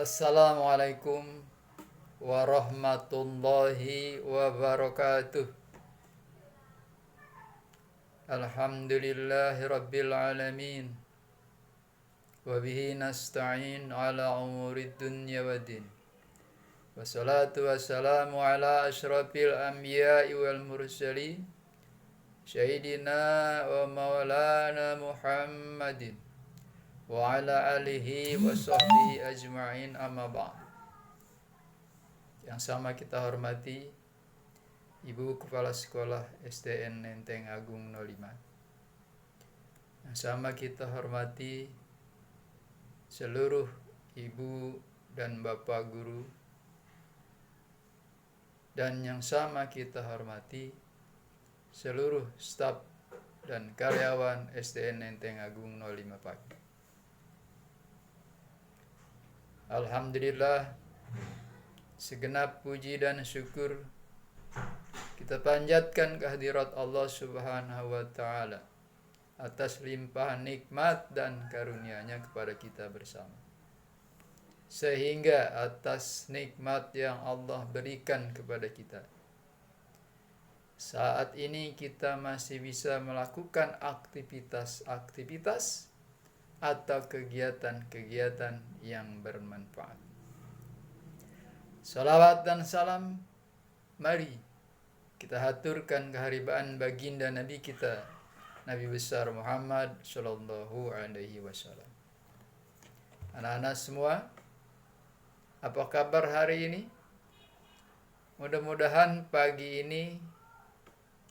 Assalamualaikum warahmatullahi wabarakatuh. Alhamdulillahi rabbil alamin. Wabihi nasta'in ala umurid dunya waddin. Wassalatu wassalamu ala ashrafil anbiya'i wal mursalin Sayyidina wa maulana Muhammadin wa ala alihi wa sahbihi ajma'in, amma ba'd. Yang sama kita hormati Ibu Kepala Sekolah SDN Menteng Agung 05. Yang sama kita hormati seluruh ibu dan bapak guru. Dan yang sama kita hormati seluruh staf dan karyawan SDN Menteng Agung 05 Pagi. Alhamdulillah, segenap puji dan syukur kita panjatkan kehadirat Allah Subhanahu wa Ta'ala atas limpahan nikmat dan karunia-Nya kepada kita bersama. Sehingga atas nikmat yang Allah berikan kepada kita, saat ini kita masih bisa melakukan aktivitas atau kegiatan-kegiatan yang bermanfaat. Salawat dan salam mari kita haturkan keharibaan baginda Nabi kita, Nabi besar Muhammad Sallallahu Alaihi Wasallam. Anak-anak semua, apa kabar hari ini? Mudah-mudahan pagi ini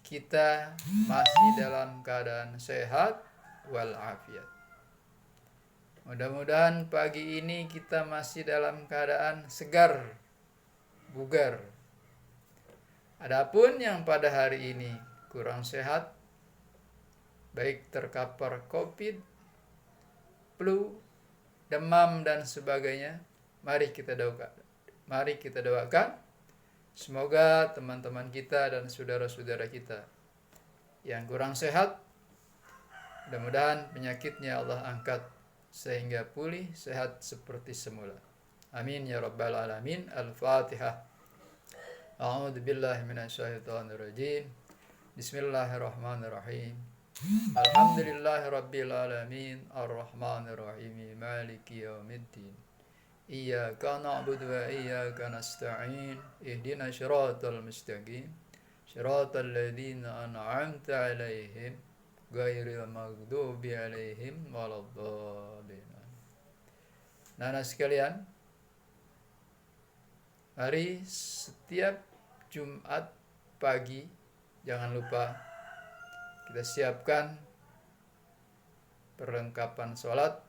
kita masih dalam keadaan sehat walafiat. Mudah-mudahan pagi ini kita masih dalam keadaan segar, bugar. Adapun yang pada hari ini kurang sehat, baik terkapar COVID, flu, demam dan sebagainya, mari kita doakan. Semoga teman-teman kita dan saudara-saudara kita yang kurang sehat, mudah-mudahan penyakitnya Allah angkat sehingga pulih sehat seperti semula. Amin ya rabbal alamin. Al-Fatihah. A'udzu billahi minasyaitonir rajim. Bismillahirrahmanirrahim. Alhamdulillahi rabbil alamin. Arrahmanir rahim. Maliki yaumiddin. Iyyaka na'budu wa iyyaka nasta'in. Ihdinas siratal mustaqim. Siratal ladzina an'amta 'alaihim ghairil maghdubi 'alaihim waladdallin. Nah, sekalian, mari setiap Jumat pagi jangan lupa kita siapkan perlengkapan sholat,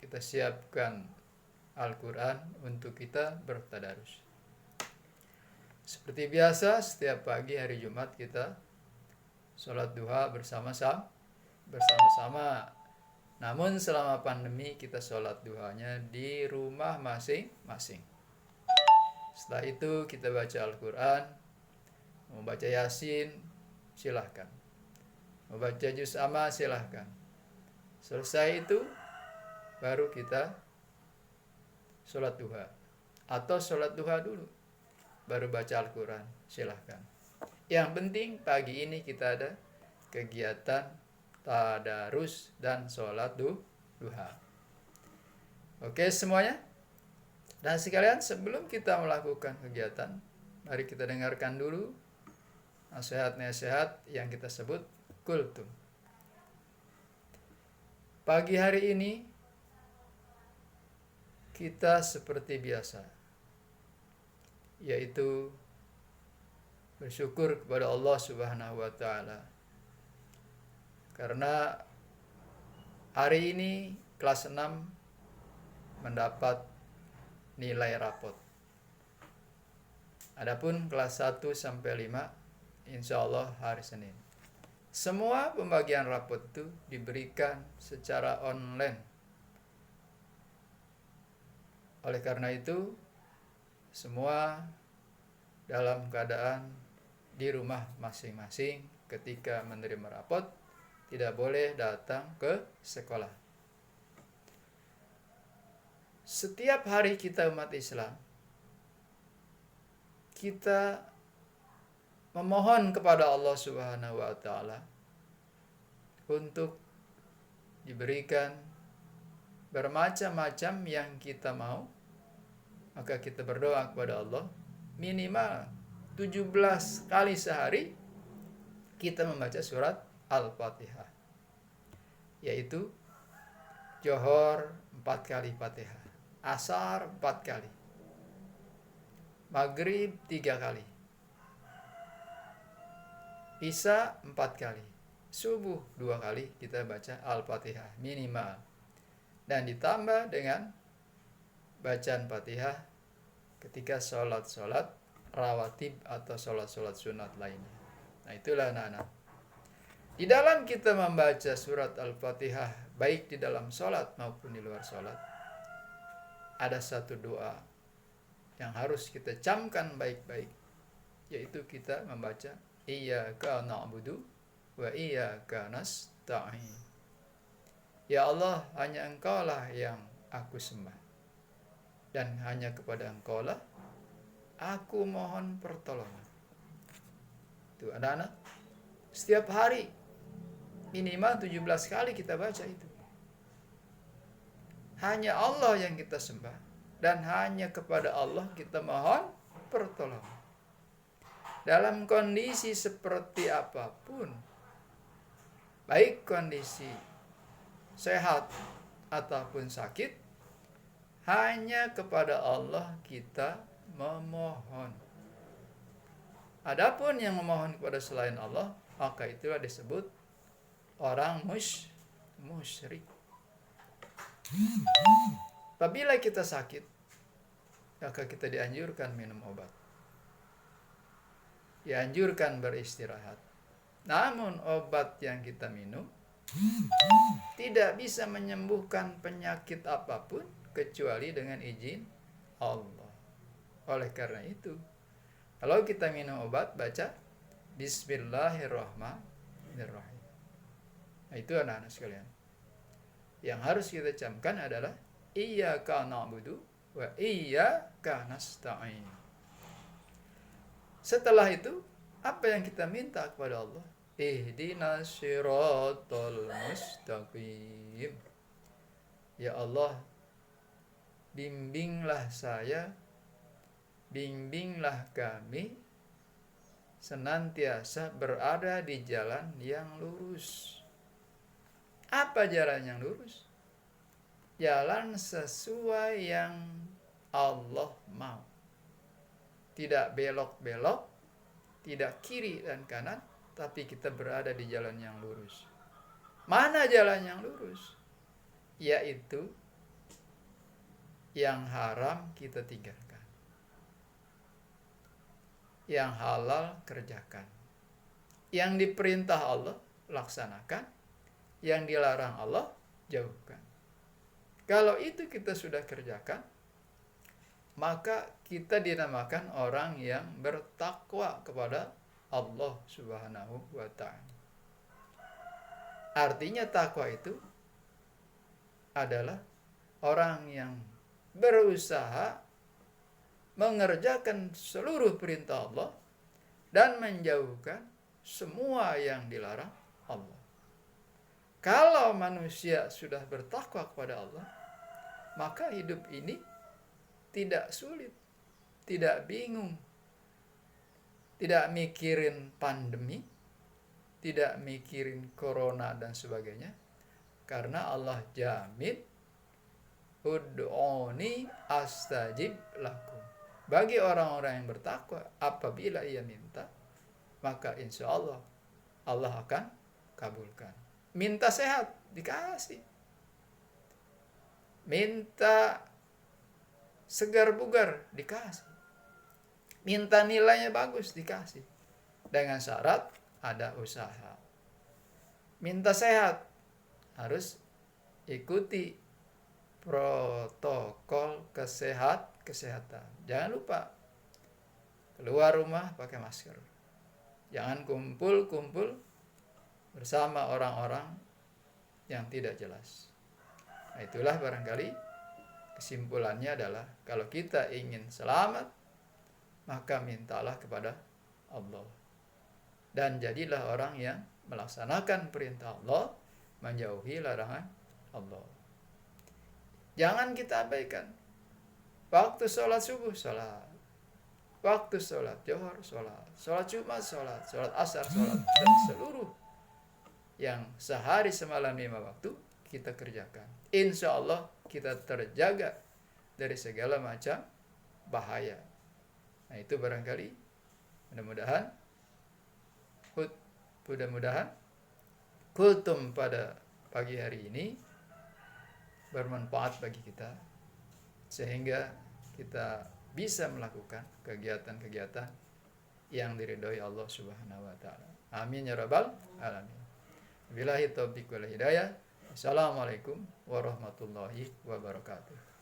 kita siapkan Al-Quran untuk kita bertadarus. Seperti biasa, setiap pagi hari Jumat kita sholat duha bersama-sama. Namun selama pandemi kita sholat duhanya di rumah masing-masing. Setelah itu kita baca Al-Quran, mau baca Yasin silahkan, mau baca juz amma silahkan. Selesai itu baru kita sholat duha, atau sholat duha dulu baru baca Al-Quran silahkan. Yang penting pagi ini kita ada kegiatan tadarus dan sholat duha. Oke semuanya. Dan sekalian, sebelum kita melakukan kegiatan, mari kita dengarkan dulu nasihat-nasihat yang kita sebut kultum. Pagi hari ini kita seperti biasa, yaitu bersyukur kepada Allah Subhanahu wa Ta'ala, karena hari ini kelas 6 mendapat nilai rapot. Adapun kelas 1 sampai 5 insya Allah hari Senin. Semua pembagian rapot itu diberikan secara online. Oleh karena itu, semua dalam keadaan di rumah masing-masing ketika menerima rapot, tidak boleh datang ke sekolah. setiap hari kita umat Islam, kita memohon kepada Allah Subhanahu wa taala untuk diberikan bermacam-macam yang kita mau, maka kita berdoa kepada Allah minimal 17 kali sehari kita membaca surat Al-Fatihah, yaitu Johor 4 kali Fatihah, Asar 4 kali, Maghrib 3 kali, Isya 4 kali, Subuh 2 kali kita baca Al-Fatihah minimal. Dan ditambah dengan bacaan Fatihah ketika sholat rawatib atau sholat sunat lainnya. Nah, itulah anak-anak. Di dalam kita membaca surat Al-Fatihah, baik di dalam sholat maupun di luar sholat, ada satu doa yang harus kita camkan baik-baik, yaitu kita membaca Iyyaka na'budu wa iyyaka nasta'in. Ya Allah, hanya Engkau lah yang aku sembah, dan hanya kepada Engkau lah aku mohon pertolongan. Itu anak-anak, setiap hari minimal 17 kali kita baca itu. Hanya Allah yang kita sembah, dan hanya kepada Allah kita mohon pertolongan. Dalam kondisi seperti apapun, baik kondisi sehat ataupun sakit, hanya kepada Allah kita memohon. Adapun yang memohon kepada selain Allah, maka itulah disebut orang musyrik. Apabila kita sakit, maka kita dianjurkan minum obat, dianjurkan beristirahat. Namun obat yang kita minum tidak bisa menyembuhkan penyakit apapun kecuali dengan izin Allah. Oleh karena itu, kalau kita minum obat, baca Bismillahirrahmanirrahim. Nah, itu anak-anak sekalian, yang harus kita camkan adalah Iyyaka na'budu wa iyyaka nasta'in. Setelah itu, apa yang kita minta kepada Allah? Ihdinas siratal mustaqim. Ya Allah, bimbinglah saya, bimbinglah kami senantiasa berada di jalan yang lurus. Apa jalan yang lurus? Jalan sesuai yang Allah mau. Tidak belok-belok, tidak kiri dan kanan, tapi kita berada di jalan yang lurus. Mana jalan yang lurus? Yaitu yang haram kita tinggalkan, yang halal kerjakan, yang diperintah Allah laksanakan, yang dilarang Allah jauhkan. Kalau itu kita sudah kerjakan, maka kita dinamakan orang yang bertakwa kepada Allah Subhanahu wa ta'ala. Artinya takwa itu adalah orang yang berusaha mengerjakan seluruh perintah Allah dan menjauhkan semua yang dilarang Allah. Kalau manusia sudah bertakwa kepada Allah, maka hidup ini tidak sulit, tidak bingung, tidak mikirin pandemi, tidak mikirin corona dan sebagainya, karena Allah jamin ud'uni astajib lakum. Bagi orang-orang yang bertakwa, apabila ia minta, maka insya Allah Allah akan kabulkan. Minta sehat, dikasih. Minta segar bugar, dikasih. Minta nilainya bagus, dikasih. Dengan syarat ada usaha. Minta sehat, harus ikuti protokol kesehatan. Jangan lupa keluar rumah pakai masker. Jangan kumpul-kumpul bersama orang-orang yang tidak jelas. Nah, itulah barangkali kesimpulannya adalah kalau kita ingin selamat, maka mintalah kepada Allah. Dan jadilah orang yang melaksanakan perintah Allah, menjauhi larangan Allah. Jangan kita abaikan. Waktu sholat subuh, sholat. Waktu sholat Zuhur, sholat. Sholat Jumat, sholat. Sholat Asar, sholat. Dan seluruh yang sehari semalam 5 waktu kita kerjakan. Insya Allah kita terjaga dari segala macam bahaya. Nah itu barangkali mudah-mudahan kultum pada pagi hari ini bermanfaat bagi kita, sehingga kita bisa melakukan kegiatan-kegiatan yang diridhoi Allah Subhanahu wa taala. Amin ya rabbal alamin. Billahi taufiq wal hidayah. Assalamualaikum warahmatullahi wabarakatuh.